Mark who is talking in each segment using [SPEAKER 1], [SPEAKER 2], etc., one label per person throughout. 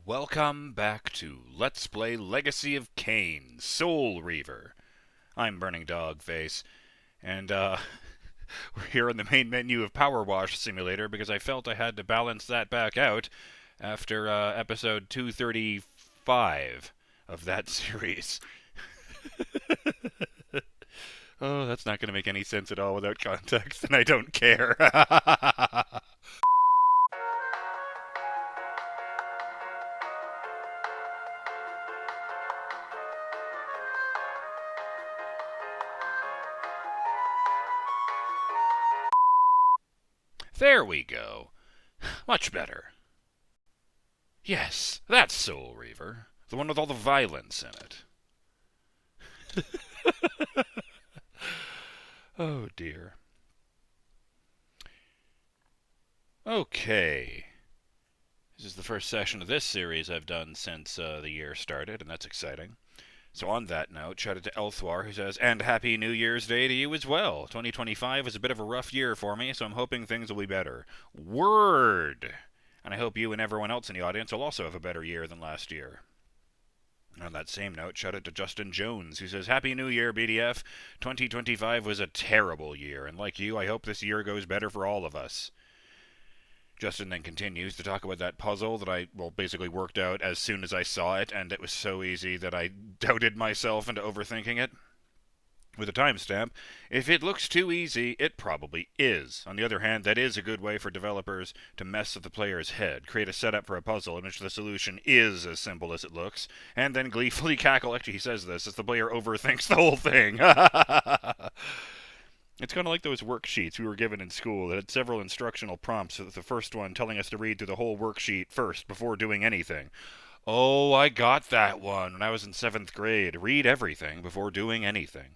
[SPEAKER 1] Welcome back to Let's Play Legacy of Kain, Soul Reaver. I'm BurningDogFace, and we're here in the main menu of Power Wash Simulator because I felt I had to balance that back out after episode 235 of that series. Oh, that's not going to make any sense at all without context, and I don't care. There we go. Much better. Yes, that's Soul Reaver. The one with all the violence in it. Oh dear. Okay. This is the first session of this series I've done since the year started, and that's exciting. So on that note, shout out to Elthwar, who says, and Happy New Year's Day to you as well. 2025 was a bit of a rough year for me, so I'm hoping things will be better. Word! And I hope you and everyone else in the audience will also have a better year than last year. On that same note, shout out to Justin Jones, who says, Happy New Year, BDF. 2025 was a terrible year, and like you, I hope this year goes better for all of us. Justin then continues to talk about that puzzle that I, basically worked out as soon as I saw it, and it was so easy that I doubted myself into overthinking it. With a timestamp, if it looks too easy, it probably is. On the other hand, that is a good way for developers to mess with the player's head, create a setup for a puzzle in which the solution is as simple as it looks, and then gleefully cackle, actually he says this, as the player overthinks the whole thing. It's kind of like those worksheets we were given in school that had several instructional prompts, with the first one telling us to read through the whole worksheet first before doing anything. Oh, I got that one when I was in 7th grade. Read everything before doing anything.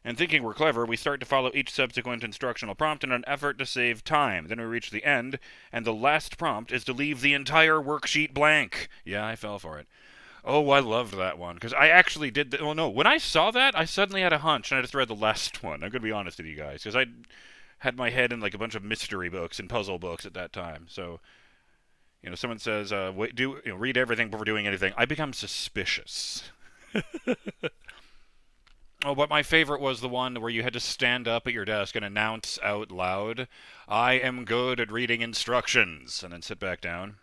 [SPEAKER 1] And thinking we're clever, we start to follow each subsequent instructional prompt in an effort to save time. Then we reach the end, and the last prompt is to leave the entire worksheet blank. Yeah, I fell for it. Oh, I loved that one, because I actually did... when I saw that, I suddenly had a hunch, and I just read the last one. I'm going to be honest with you guys, because I had my head in like a bunch of mystery books and puzzle books at that time. So, someone says, read everything before doing anything. I become suspicious. Oh, but my favorite was the one where you had to stand up at your desk and announce out loud, I am good at reading instructions, and then sit back down.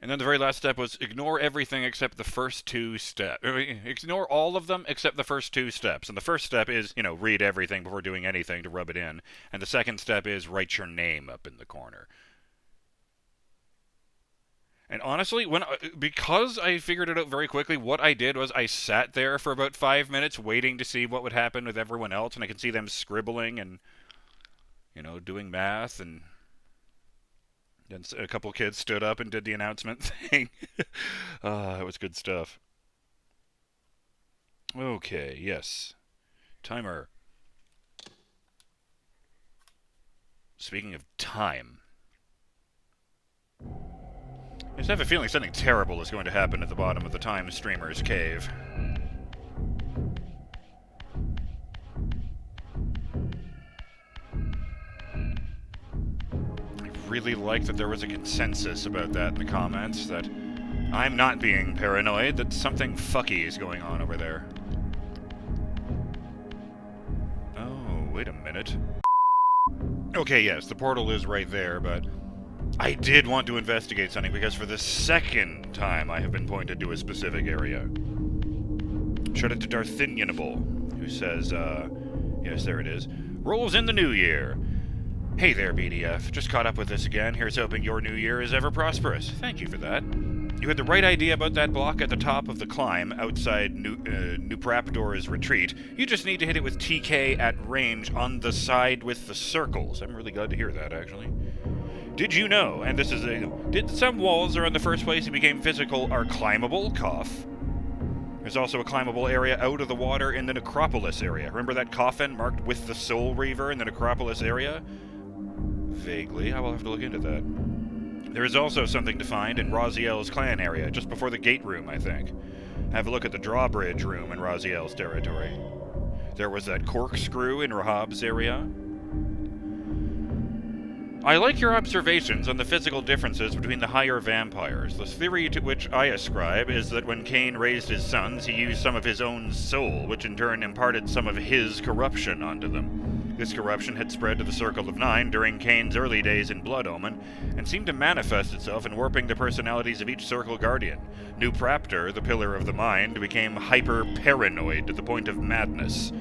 [SPEAKER 1] And then the very last step was ignore everything except the first two steps. Ignore all of them except the first two steps. And the first step is, read everything before doing anything to rub it in. And the second step is write your name up in the corner. And honestly, because I figured it out very quickly, what I did was I sat there for about 5 minutes waiting to see what would happen with everyone else. And I could see them scribbling and, doing math, and then a couple kids stood up and did the announcement thing. It was good stuff. Okay, yes. Timer. Speaking of time, I just have a feeling something terrible is going to happen at the bottom of the Time Streamer's cave. Really like that there was a consensus about that in the comments, that I'm not being paranoid, that something fucky is going on over there. Oh, wait a minute. Okay, yes, the portal is right there, but I did want to investigate something because for the second time I have been pointed to a specific area. Shout out to Darthinianable, who says, yes, there it is. Rolls in the new year. Hey there, BDF. Just caught up with this again. Here's hoping your new year is ever prosperous. Thank you for that. You had the right idea about that block at the top of the climb outside Nupraptor's retreat. You just need to hit it with TK at range on the side with the circles. I'm really glad to hear that, actually. Did you know, and this is did some walls are in the first place and became physical are climbable? Cough. There's also a climbable area out of the water in the Necropolis area. Remember that coffin marked with the Soul Reaver in the Necropolis area? Vaguely. I will have to look into that. There is also something to find in Raziel's clan area, just before the gate room, I think. Have a look at the drawbridge room in Raziel's territory. There was that corkscrew in Rahab's area. I like your observations on the physical differences between the higher vampires. The theory to which I ascribe is that when Kain raised his sons, he used some of his own soul, which in turn imparted some of his corruption onto them. This corruption had spread to the Circle of Nine during Kain's early days in Blood Omen, and seemed to manifest itself in warping the personalities of each Circle Guardian. New Praptor, the Pillar of the Mind, became hyper-paranoid to the point of madness.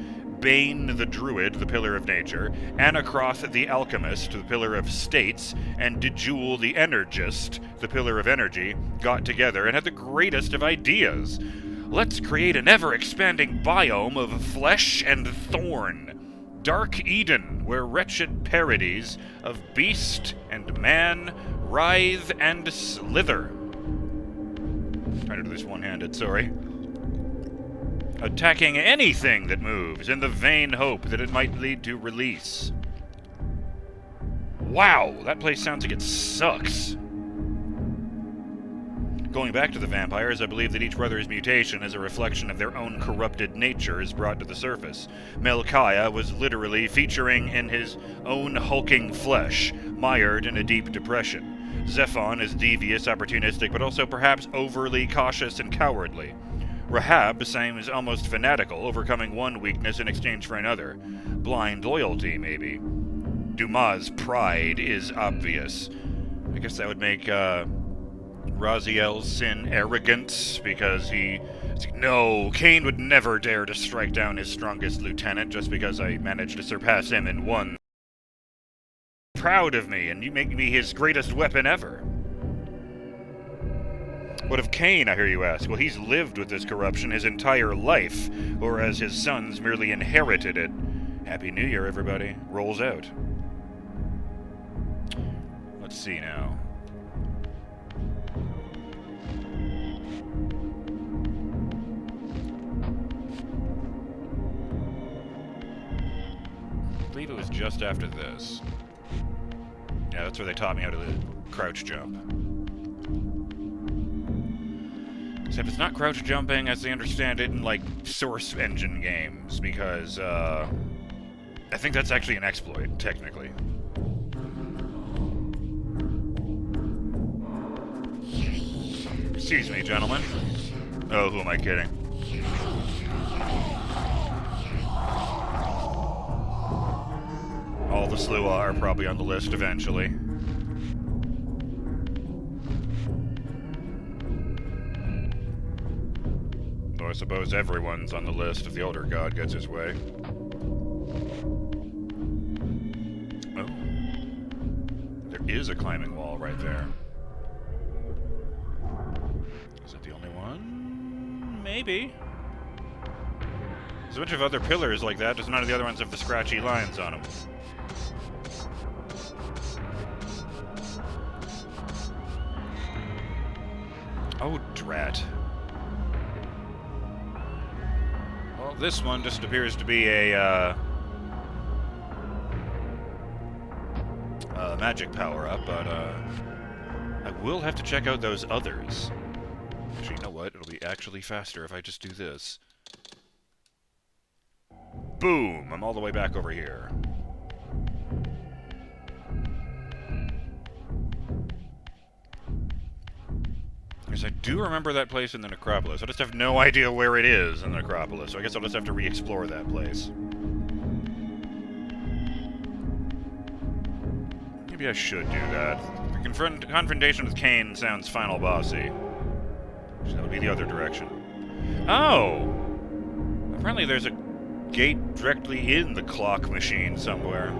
[SPEAKER 1] Bane the Druid, the Pillar of Nature, Anakroth the Alchemist, the Pillar of States, and Dejul the Energist, the Pillar of Energy, got together and had the greatest of ideas. Let's create an ever-expanding biome of flesh and thorn. Dark Eden, where wretched parodies of beast and man writhe and slither. Trying to do this one-handed, sorry. Attacking anything that moves in the vain hope that it might lead to release. Wow, that place sounds like it sucks. Going back to the vampires, I believe that each brother's mutation is a reflection of their own corrupted natures brought to the surface. Melchiah was literally featuring in his own hulking flesh, mired in a deep depression. Zephon is devious, opportunistic, but also perhaps overly cautious and cowardly. Rahab seems almost fanatical, overcoming one weakness in exchange for another. Blind loyalty, maybe. Dumas' pride is obvious. I guess that would make Raziel's sin arrogance, because no, Kain would never dare to strike down his strongest lieutenant just because I managed to surpass him in one. Proud of me, and you make me his greatest weapon ever. What of Kain, I hear you ask? Well, he's lived with this corruption his entire life, whereas his sons merely inherited it. Happy New Year, everybody. Rolls out. Let's see now. I believe it was just after this. Yeah, that's where they taught me how to crouch jump. Except it's not crouch jumping as they understand it in, like, Source Engine games, because, I think that's actually an exploit, technically. Excuse me, gentlemen. Oh, who am I kidding? All the Slua are probably on the list eventually. Though I suppose everyone's on the list if the Elder God gets his way. Oh. There is a climbing wall right there. Is it the only one? Maybe. There's a bunch of other pillars like that, just none of the other ones have the scratchy lines on them. Oh, drat. Well, this one just appears to be a, magic power-up, but, I will have to check out those others. Actually, you know what? It'll be actually faster if I just do this. Boom! I'm all the way back over here. Because I do remember that place in the Necropolis. I just have no idea where it is in the Necropolis, so I guess I'll just have to re-explore that place. Maybe I should do that. The confrontation with Kain sounds final bossy. So that would be the other direction. Oh! Apparently there's a gate directly in the clock machine somewhere.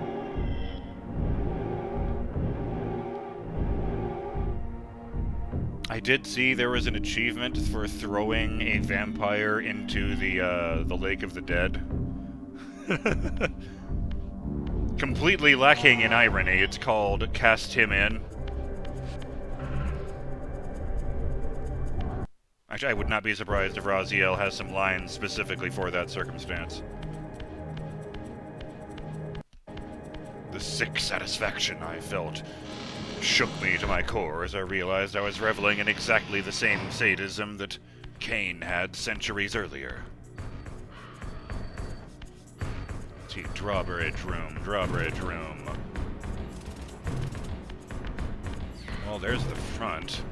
[SPEAKER 1] I did see there was an achievement for throwing a vampire into the Lake of the Dead. Completely lacking in irony, it's called Cast Him In. Actually, I would not be surprised if Raziel has some lines specifically for that circumstance. The sick satisfaction I felt shook me to my core as I realized I was reveling in exactly the same sadism that Kain had centuries earlier. Let's see, drawbridge room, drawbridge room. Well, there's the front.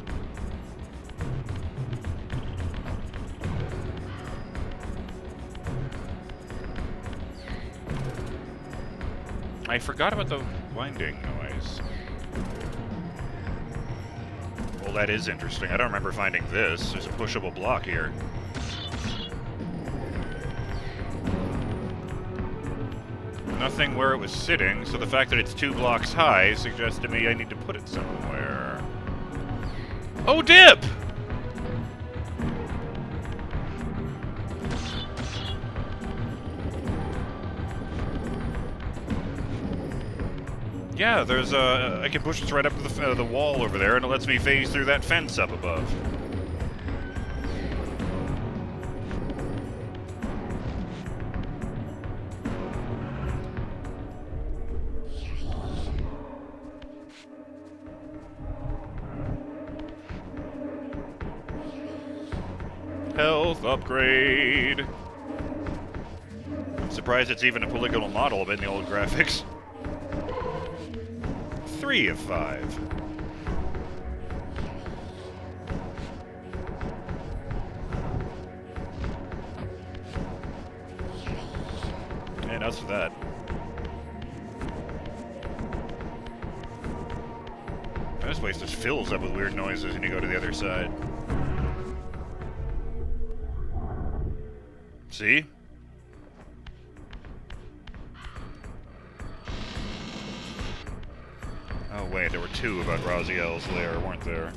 [SPEAKER 1] I forgot about the winding noise. Well, that is interesting. I don't remember finding this. There's a pushable block here. Nothing where it was sitting, so the fact that it's 2 blocks high suggests to me I need to put it somewhere. Oh, dip! Yeah, there's I can push this right up to the wall over there, and it lets me phase through that fence up above. Health upgrade. I'm surprised it's even a polygonal model in the old graphics. 3 of 5. And as for that. This place just fills up with weird noises when you go to the other side. See? Oh wait, there were 2 about Raziel's lair, weren't there?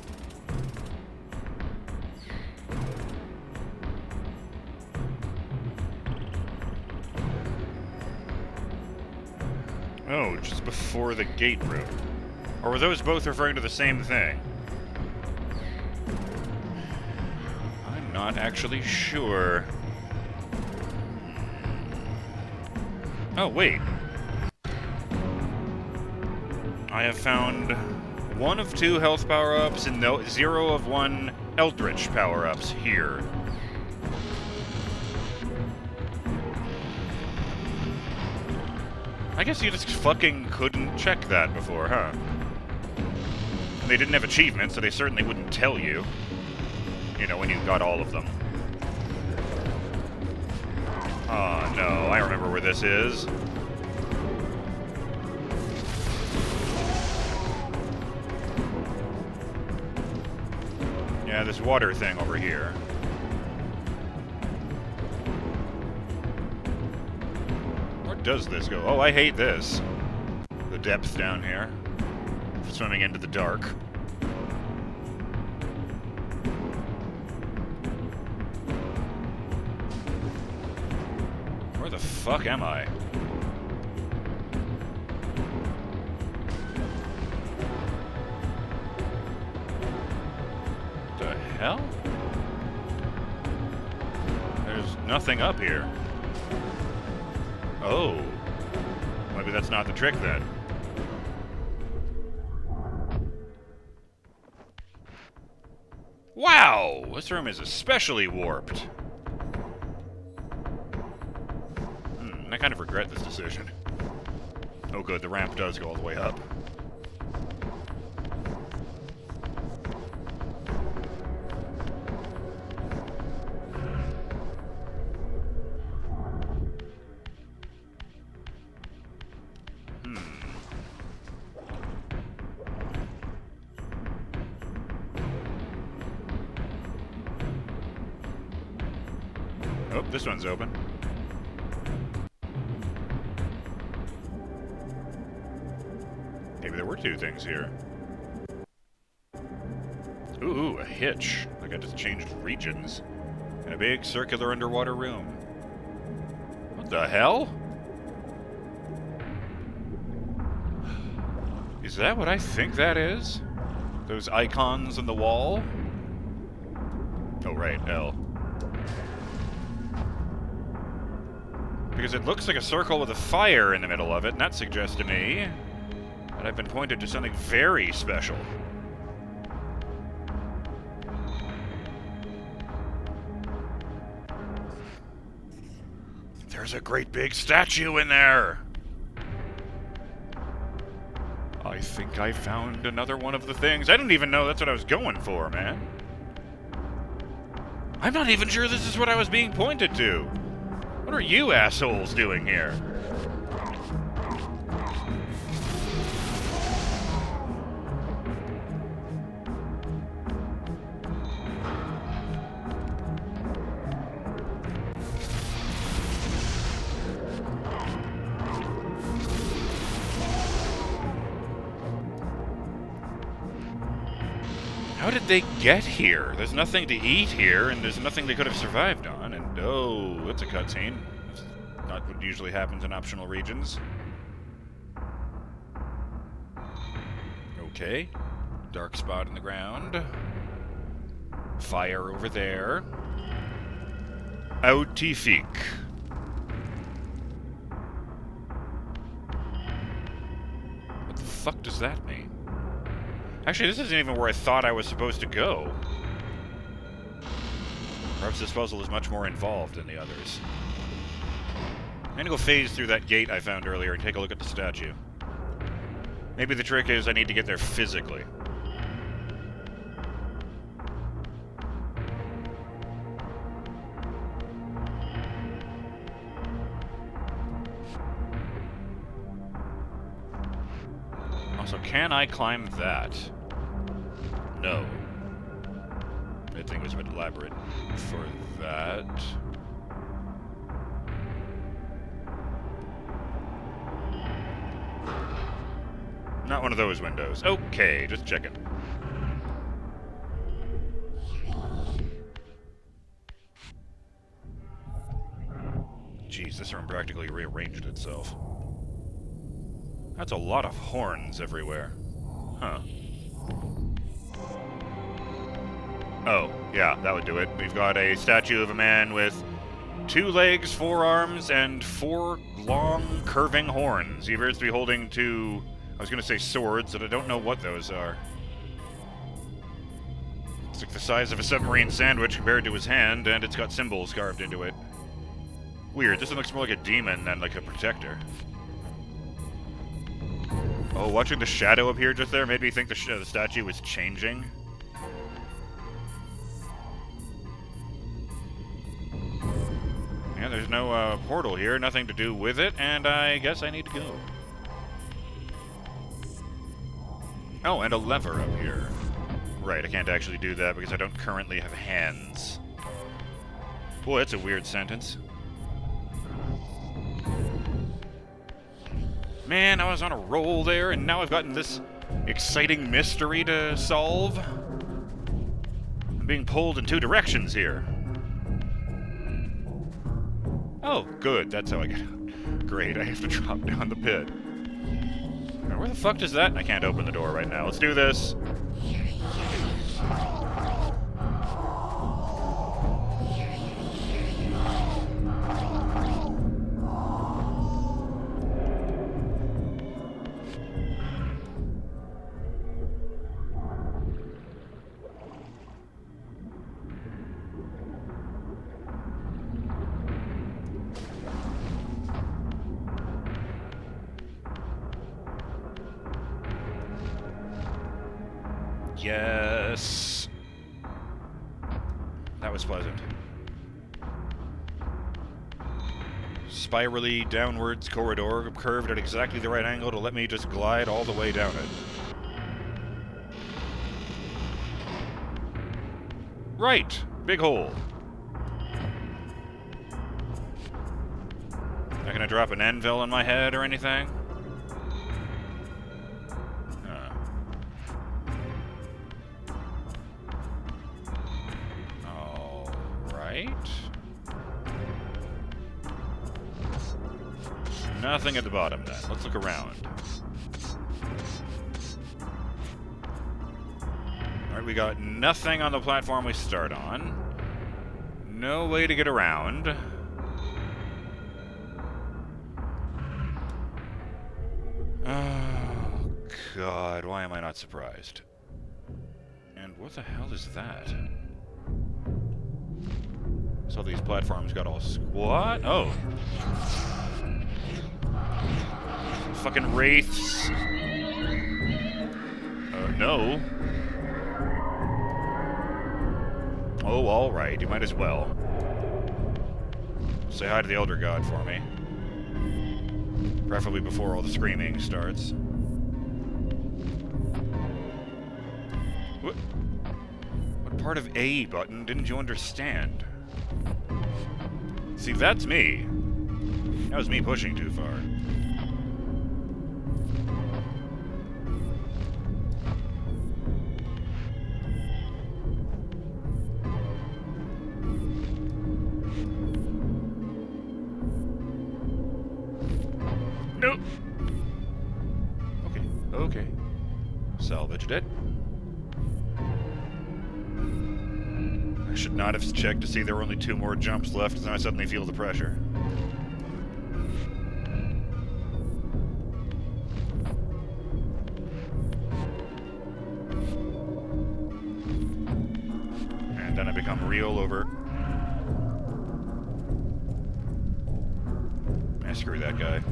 [SPEAKER 1] Oh, just before the gate room. Or were those both referring to the same thing? I'm not actually sure. Oh, wait. I have found 1 of 2 health power-ups and 0 of 1 Eldritch power-ups here. I guess you just fucking couldn't check that before, huh? And they didn't have achievements, so they certainly wouldn't tell you. You know, when you got all of them. Oh no, I remember where this is. Yeah, this water thing over here. Where does this go? Oh, I hate this. The depth down here. Swimming into the dark. Where the fuck am I? The hell? There's nothing up here. Oh. Maybe that's not the trick then. Wow! This room is especially warped. I kind of regret this decision. Oh good, the ramp does go all the way up. Oh, this one's open. Maybe there were 2 things here. Ooh, a hitch. Like I just changed regions. In a big circular underwater room. What the hell? Is that what I think that is? Those icons on the wall? Oh, right, L. Because it looks like a circle with a fire in the middle of it, and that suggests to me that I've been pointed to something very special. There's a great big statue in there! I think I found another one of the things. I didn't even know that's what I was going for, man. I'm not even sure this is what I was being pointed to. What are you assholes doing here? How did they get here? There's nothing to eat here, and there's nothing they could have survived on, and oh, that's a cutscene. That's not what usually happens in optional regions. Okay. Dark spot in the ground. Fire over there. Autifik. What the fuck does that mean? Actually, this isn't even where I thought I was supposed to go. Perhaps this puzzle is much more involved than the others. I'm gonna go phase through that gate I found earlier and take a look at the statue. Maybe the trick is I need to get there physically. Also, can I climb that? No. That thing was a bit elaborate for that. Not one of those windows. Okay, just checking. Jeez, this room practically rearranged itself. That's a lot of horns everywhere. Huh. Oh, yeah, that would do it. We've got a statue of a man with 2 legs, 4 arms, and 4 long, curving horns. He appears to be holding 2, I was going to say swords, but I don't know what those are. It's like the size of a submarine sandwich compared to his hand, and it's got symbols carved into it. Weird, this one looks more like a demon than like a protector. Oh, watching the shadow appear just there made me think the statue was changing. Yeah, there's no portal here, nothing to do with it, and I guess I need to go. Oh, and a lever up here. Right, I can't actually do that because I don't currently have hands. Boy, that's a weird sentence. Man, I was on a roll there, and now I've gotten this exciting mystery to solve. I'm being pulled in 2 directions here. Oh, good, that's how I get out. Great, I have to drop down the pit. Now, where the fuck does that? I can't open the door right now. Let's do this. Yes. That was pleasant. Spirally downwards corridor curved at exactly the right angle to let me just glide all the way down it. Right. Big hole. Not gonna drop an anvil on my head or anything? Nothing at the bottom then. Let's look around. Alright, we got nothing on the platform we start on. No way to get around. Oh, God. Why am I not surprised? And what the hell is that? So these platforms got all... What? Oh. Fucking wraiths. no. Oh, alright. You might as well. Say hi to the Elder God for me. Preferably before all the screaming starts. What part of A button didn't you understand? See, that's me. That was me pushing too far. Nope. Okay. Salvaged it. I should not have checked to see there were only 2 more jumps left, and then I suddenly feel the pressure. And then I become real over... Screw that guy.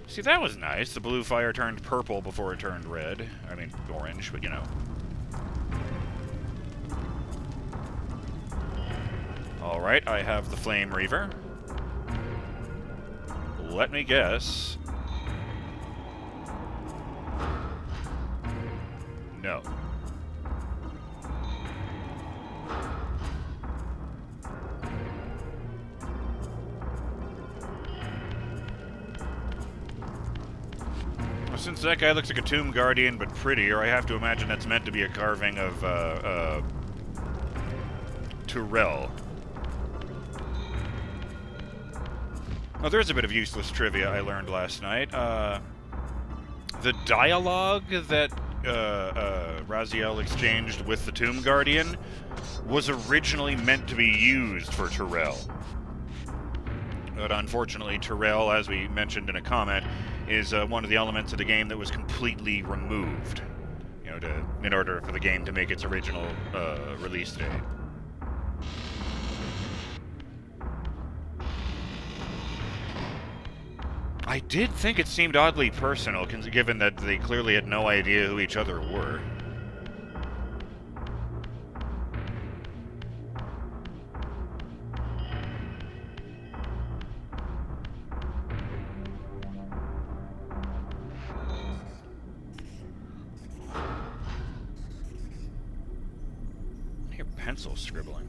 [SPEAKER 1] See, that was nice. The blue fire turned purple before it turned red. I mean, orange, but you know. Alright, I have the Flame Reaver. Let me guess. No. Since that guy looks like a Tomb Guardian, but prettier, I have to imagine that's meant to be a carving of, Tyrell. Oh, there's a bit of useless trivia I learned last night. The dialogue that, Raziel exchanged with the Tomb Guardian was originally meant to be used for Tyrell. But unfortunately, Tyrell, as we mentioned in a comment, is one of the elements of the game that was completely removed, you know, in order for the game to make its original release date. I did think it seemed oddly personal, given that they clearly had no idea who each other were. Pencil scribbling.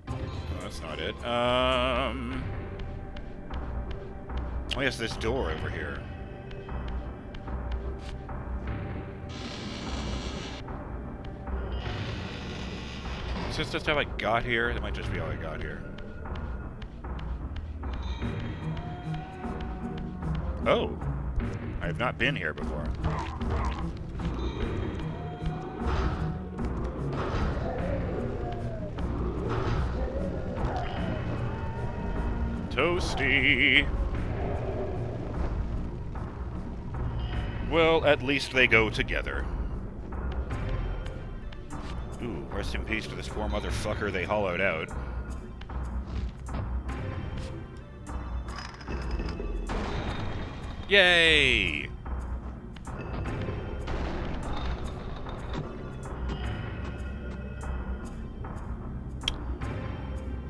[SPEAKER 1] Oh, that's not it. Oh yes, this door over here. Is this just how I got here? That might just be how I got here. Oh, I have not been here before. Toasty. Well, at least they go together. Ooh, rest in peace to this poor motherfucker they hollowed out. Yay!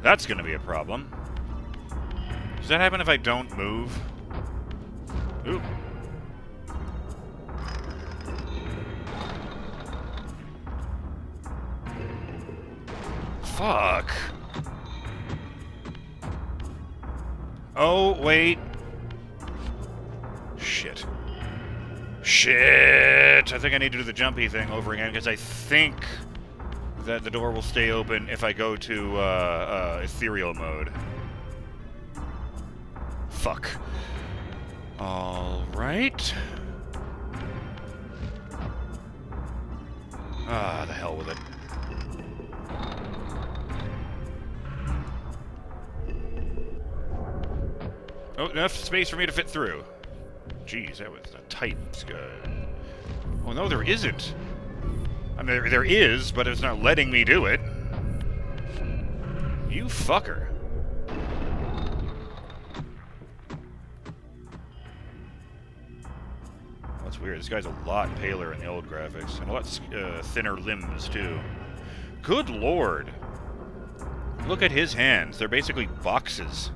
[SPEAKER 1] That's gonna be a problem. Does that happen if I don't move? Oop. Fuck. Oh, wait. Shit. Shit! I think I need to do the jumpy thing over again, because I think that the door will stay open if I go to, ethereal mode. Fuck. Alright. Ah, the hell with it. Oh, enough space for me to fit through. Jeez, that was a tight sky. Oh no, there isn't. I mean, there is, but it's not letting me do it. You fucker. That's weird. This guy's a lot paler in the old graphics. And a lot thinner limbs, too. Good lord. Look at his hands. They're basically boxes.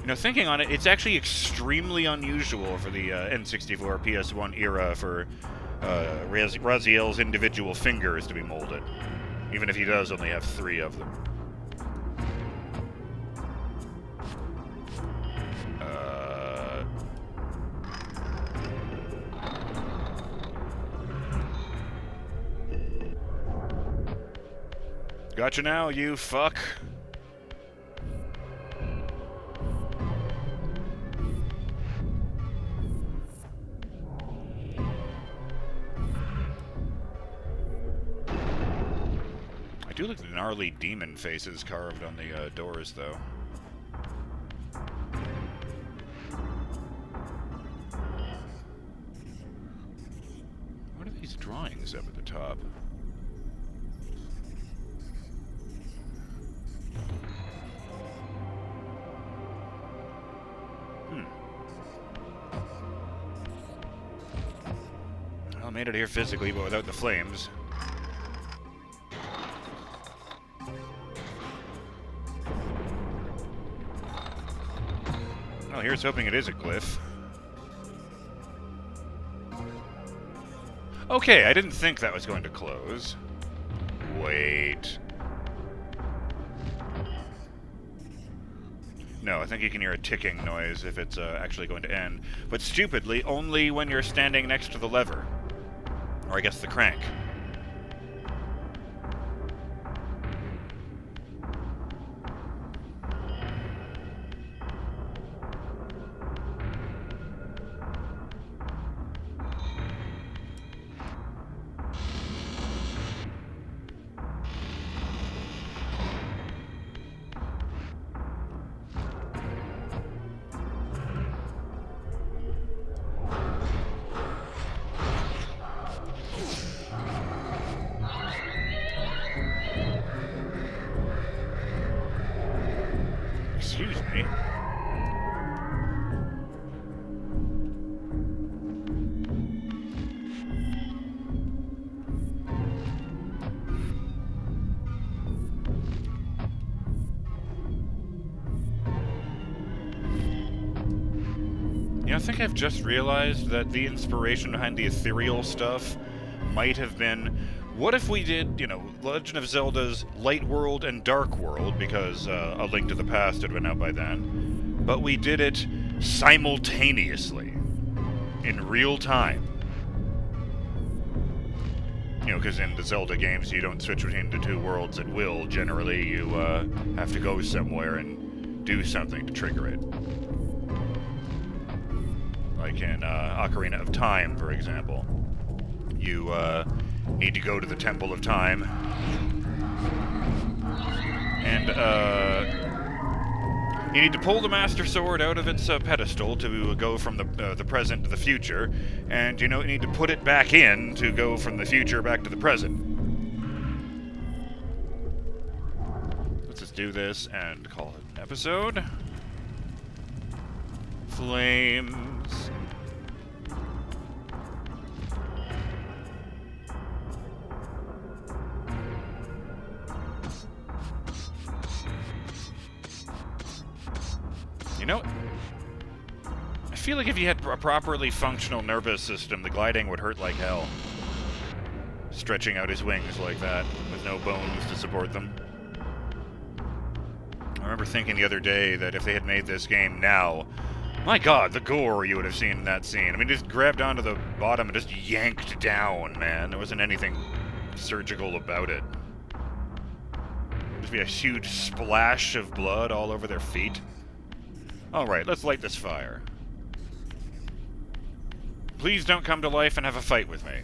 [SPEAKER 1] You know, thinking on it, it's actually extremely unusual for the N64 PS1 era for Raziel's individual fingers to be molded. Even if he does only have 3 of them. Gotcha now, you fuck. I do like the gnarly demon faces carved on the doors, though. What are these drawings up at the top? Well, I made it here physically, but without the flames. Well, here's hoping it is a glyph. Okay, I didn't think that was going to close. Wait. No, I think you can hear a ticking noise if it's actually going to end. But stupidly, only when you're standing next to the lever. Or I guess the crank. Excuse me. You know, I think I've just realized that the inspiration behind the ethereal stuff might have been, what if we did, you know, Legend of Zelda's Light World and Dark World, because A Link to the Past had been out by then, but we did it simultaneously, in real time. You know, because in the Zelda games, you don't switch between the 2 worlds at will. Generally, you have to go somewhere and do something to trigger it. Like in Ocarina of Time, for example. You need to go to the Temple of Time. And you need to pull the Master Sword out of its pedestal to go from the present to the future. And you need to put it back in to go from the future back to the present. Let's just do this and call it an episode. Flames. You know, I feel like if you had a properly functional nervous system, the gliding would hurt like hell. Stretching out his wings like that, with no bones to support them. I remember thinking the other day that if they had made this game now, my god, the gore you would have seen in that scene. I mean, just grabbed onto the bottom and just yanked down, man. There wasn't anything surgical about it. Just be a huge splash of blood all over their feet. Alright, let's light this fire. Please don't come to life and have a fight with me.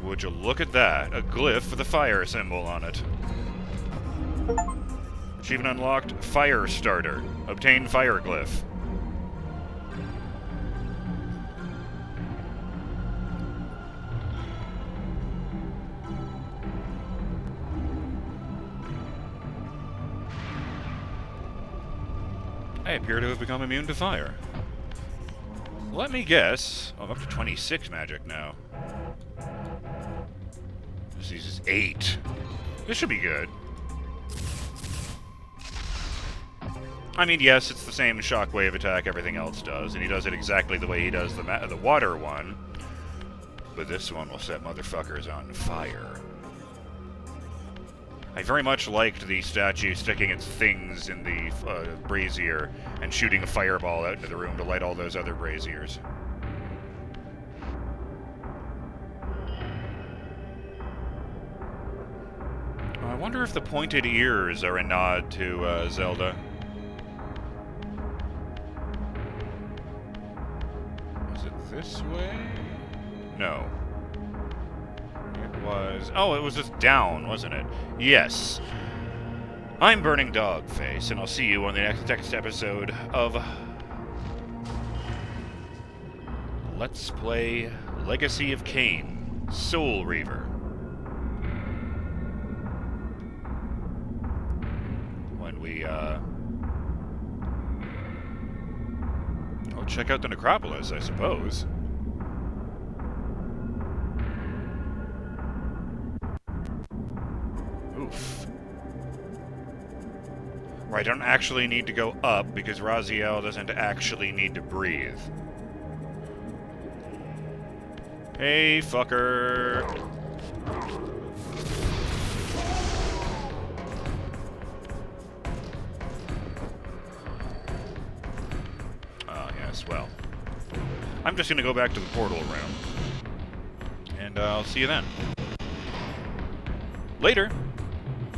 [SPEAKER 1] Would you look at that? A glyph with a fire symbol on it. Achievement unlocked. Fire starter. Obtain fire glyph. I appear to have become immune to fire. Let me guess. Oh, I'm up to 26 magic now. This uses 8. This should be good. I mean, yes, it's the same shockwave attack everything else does, and he does it exactly the way he does the water one. But this one will set motherfuckers on fire. I very much liked the statue sticking its things in the brazier and shooting a fireball out into the room to light all those other braziers. I wonder if the pointed ears are a nod to Zelda. Was it this way? No. It was... Oh, it was just down, wasn't it? Yes. I'm BurningDogFace, and I'll see you on the next episode of Let's Play Legacy of Kain, Soul Reaver. When we, I'll check out the necropolis, I suppose. Oof. Where I don't actually need to go up, because Raziel doesn't actually need to breathe. Hey, fucker! Ah, yes, well. I'm just gonna go back to the portal room. And I'll see you then. Later!